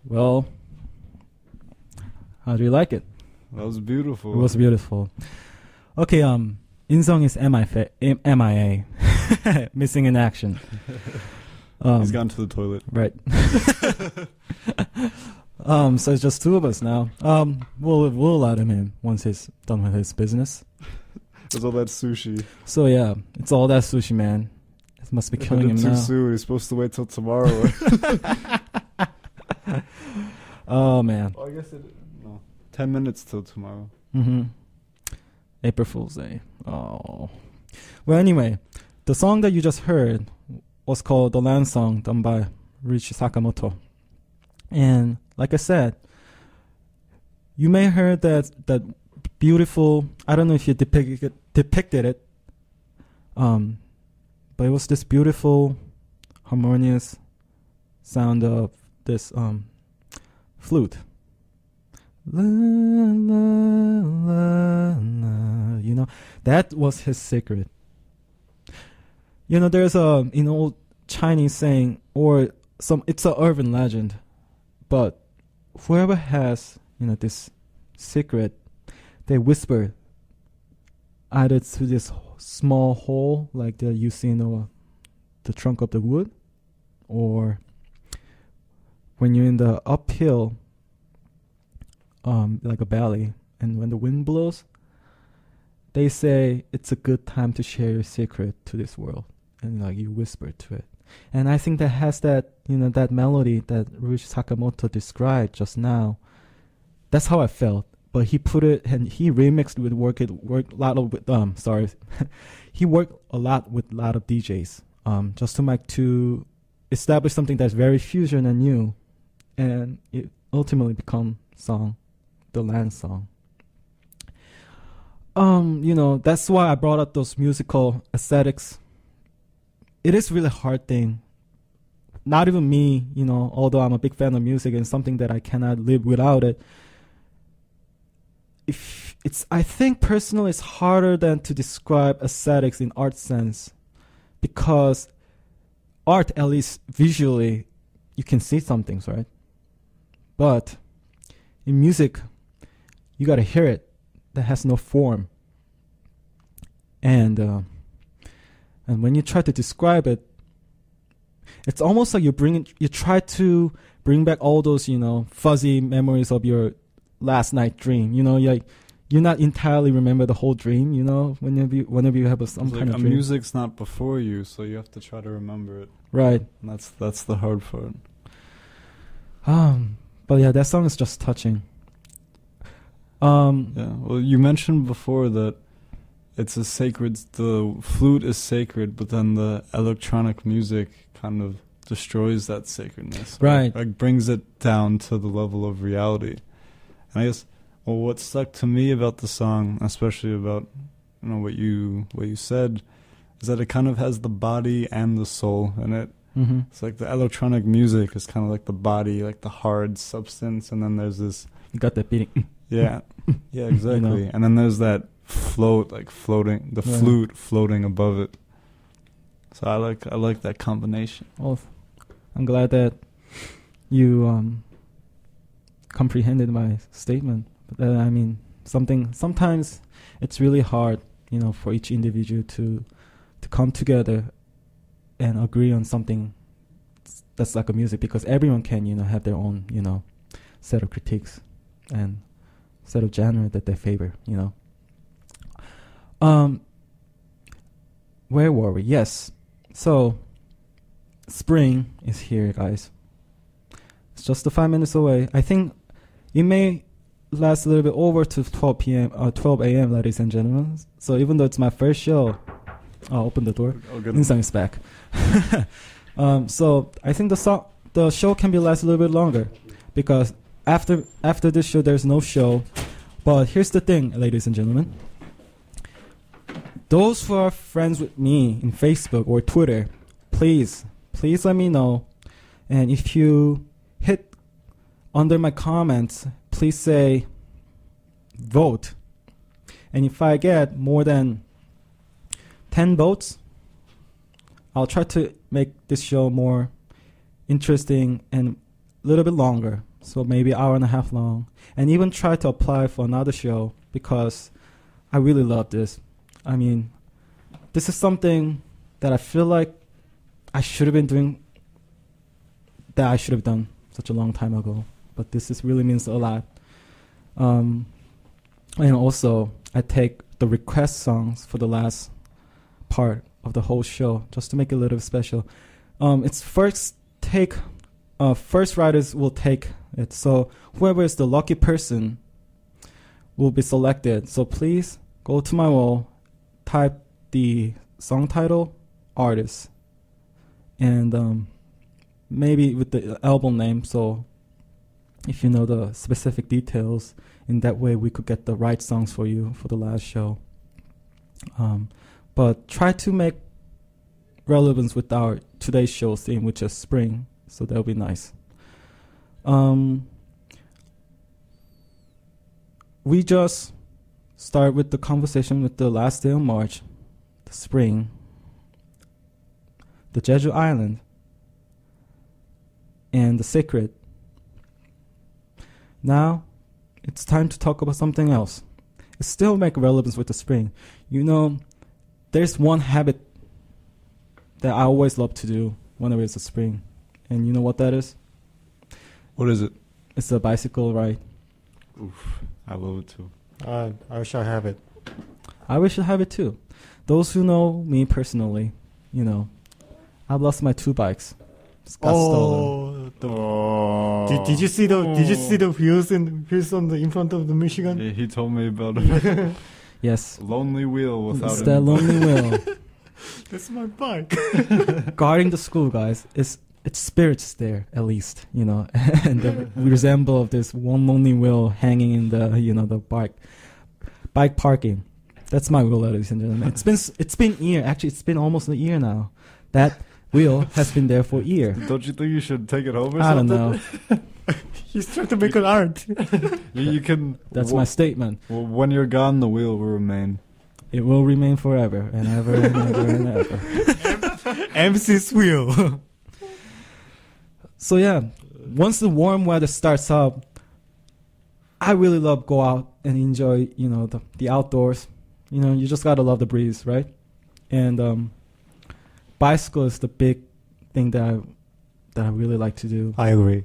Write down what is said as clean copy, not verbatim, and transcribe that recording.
Well, how do you like it? That was beautiful. It was beautiful. Okay, Insung is MIA, missing in action. He's gone to the toilet. Right. So it's just two of us now. We'll let him in once he's done with his business. There's all that sushi. So yeah, it's all that sushi, man. It must be killing him now. Too soon. He's supposed to wait till tomorrow. Oh man. Oh, I guess 10 minutes till tomorrow. Mm-hmm. April Fool's Day. Oh. Well, anyway, the song that you just heard was called The Land Song, done by Ryuichi Sakamoto. And like I said, you may have heard that beautiful, I don't know if you depicted it, but it was this beautiful, harmonious sound of this flute. La, la, la, la. You know, that was his secret. You know, there's an old Chinese saying, or it's an urban legend, but whoever has, this secret, they whisper either to this small hole like that you see in the trunk of the wood, or when you're in the uphill, like a valley, and when the wind blows, they say it's a good time to share your secret to this world, and like you whisper to it. And I think that has that, that melody that Ryuichi Sakamoto described just now. That's how I felt. But he put it, and he remixed with he worked a lot with a lot of DJs, just to establish something that's very fusion and new, and it ultimately become song, the land song. That's why I brought up those musical aesthetics. It is really hard thing. Not even me, although I'm a big fan of music and something that I cannot live without it. I think personally it's harder than to describe aesthetics in art sense, because art, at least visually, you can see some things, right? But in music, you gotta hear it. That has no form. And when you try to describe it, it's almost like you try to bring back all those, fuzzy memories of your last night dream. You're not entirely remember the whole dream, whenever you have some kind of dream. Music's not before you, so you have to try to remember it. Right. And that's the hard part. But yeah, that song is just touching. Yeah. Well, you mentioned before that the flute is sacred, but then the electronic music kind of destroys that sacredness. Right. Like brings it down to the level of reality. And I guess, what stuck to me about the song, especially about what you said, is that it kind of has the body and the soul in it. Mm-hmm. It's like the electronic music is kind of like the body, like the hard substance, and then there's this. You got that beating. Yeah, yeah, exactly. And then there's that floating, the flute floating above it. So I like that combination. Well, I'm glad that you comprehended my statement. But sometimes it's really hard, for each individual to come together and agree on something that's like a music, because everyone can, have their own, set of critiques and set of genre that they favor, Where were we? Yes. So, spring is here, guys. It's just 5 minutes away. I think it may last a little bit over to 12 a.m., ladies and gentlemen. So even though it's my first show, I'll open the door. Insung is back. So I think the show can be last a little bit longer, because after this show, there's no show. But here's the thing, ladies and gentlemen. Those who are friends with me in Facebook or Twitter, please let me know. And if you hit under my comments, please say vote. And if I get more than 10 votes, I'll try to make this show more interesting, and little bit longer, so maybe hour and a half long, and even try to apply for another show because I really love this. I mean, this is something that I feel like I should have been doing, that I should have done such a long time ago. But this is really means a lot. And also, I take the request songs for the last part of the whole show just to make it a little special. It's first writers will take it. So whoever is the lucky person will be selected. So please go to my wall, type the song title, artist, and maybe with the album name. So if you know the specific details, in that way we could get the right songs for you for the last show. But try to make relevance with our today's show theme, which is spring. So that'll be nice. We just start with the conversation with the last day of March, the spring, the Jeju Island, and the secret. Now, it's time to talk about something else. It still make relevance with the spring. You know, there's one habit that I always love to do whenever it's the spring. And you know what that is? What is it? It's a bicycle ride. Oof, I love it too. I wish I have it. I wish I have it too. Those who know me personally, you know, I've lost my 2 bikes. It's got stolen. Did you see the wheels on the in front of the Michigan? Yeah, he told me about it. Yes. Lonely wheel without It's it. that lonely wheel. That's my bike. Guarding the school, guys. It's spirits there, at least, you know, and they resemble of this one lonely wheel hanging in the, you know, the bike parking. That's my wheel, ladies and gentlemen. It's been a year. Actually, it's been almost a year now. That wheel has been there for a year. Don't you think you should take it home or I something? don't know. He's trying to make an art. You can. That's my statement. Well, when you're gone, the wheel will remain. It will remain forever and ever and ever and ever. MC's wheel. So yeah, once the warm weather starts up, I really love go out and enjoy, you know, the outdoors. You know, you just gotta love the breeze, right? And bicycle is the big thing that I really like to do. I agree.